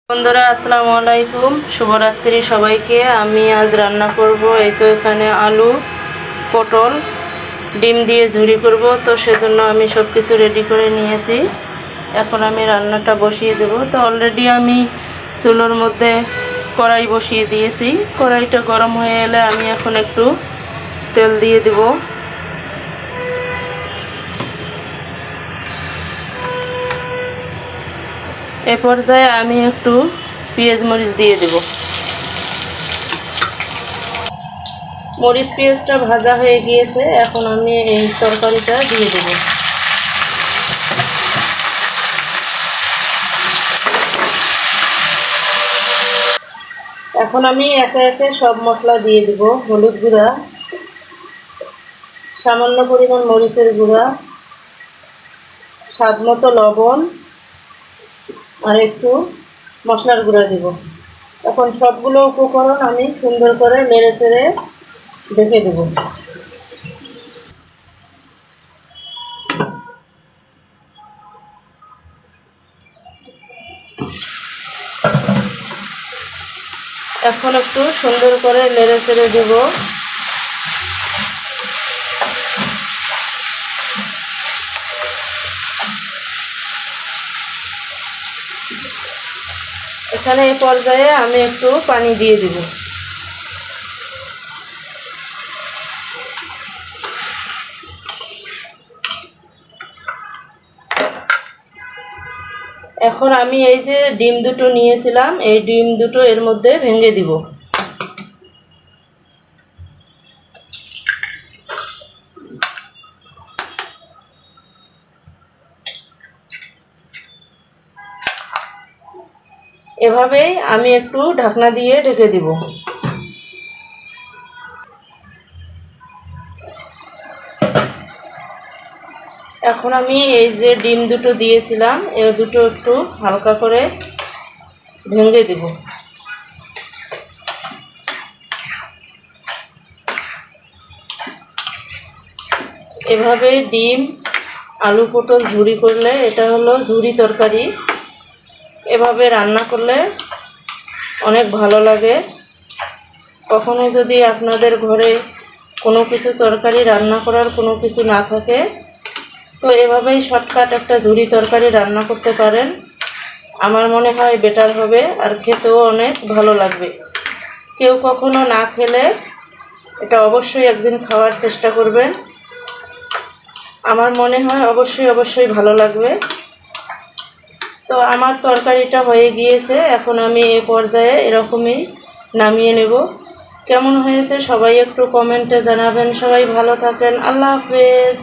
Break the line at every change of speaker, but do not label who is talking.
বন্ধুরা আসসালামু আলাইকুম, শুভরাত্রি সবাইকে। আমি আজ রান্না করব এই তো এখানে আলু, পটল, ডিম দিয়ে ঝুরি করব। তো সেজন্য আমি সব কিছু রেডি করে নিয়েছি। এখন আমি রান্নাটা বসিয়ে দেব। তো অলরেডি আমি চুলোর মধ্যে কড়াই বসিয়ে দিয়েছি। কড়াইটা গরম হয়ে এলে আমি এখন একটু তেল দিয়ে দেব। এ পর্যায়ে আমি একটু পেঁয়াজ মরিচ দিয়ে দেব। মরিচ পেঁয়াজটা ভাজা হয়ে গিয়েছে, এখন আমি এই তরকারিটা দিয়ে দেব। এখন আমি একে একে সব মশলা দিয়ে দেব। হলুদ গুঁড়া, সামান্য পরিমাণ মরিচের গুঁড়া, স্বাদ মতো লবণ আর একটু মশলার গুঁড়া দেব। এখন সবগুলো উপকরণ আমি সুন্দর করে নেড়ে চেড়ে ঢেকে দেব। এখন একটু সুন্দর করে নেড়ে চেড়ে দেব। এখানে এই পর্যায়ে আমি একটু পানি দিয়ে দেব। এখন আমি এই যে ডিম দুটো নিয়েছিলাম, এই ডিম দুটো এর মধ্যে ভেঙে দিব। এভাবেই আমি একটু ঢাকনা দিয়ে ঢেকে দিব। এখন আমি এই যে ডিম দুটো দিয়েছিলাম, এই দুটো একটু হালকা করে ভেঙে দেব। এভাবে ডিম, আলু, পটল ঝুরি করলে এটা হলো ঝুরি তরকারি। এভাবে রান্না করলে অনেক ভালো লাগে। কখনো যদি আপনাদের ঘরে কোনো কিছু তরকারি রান্না করার কোনো কিছু না থাকে, তো এভাবেই শর্টকাট একটা ঝুরি তরকারি রান্না করতে পারেন। আমার মনে হয় বেটার হবে, আর খেতেও অনেক ভালো লাগবে। কেউ কখনো না খেলে এটা অবশ্যই একদিন খাওয়ার চেষ্টা করবেন। আমার মনে হয় অবশ্যই ভালো লাগবে। তো আমার তরকারিটা হয়ে গিয়েছে, এখন আমি এই পর্যায়ে এরকমই নামিয়ে নেব। কেমন হয়েছে সবাই একটু কমেন্টে জানাবেন। সবাই ভালো থাকেন। আল্লাহ হাফেজ।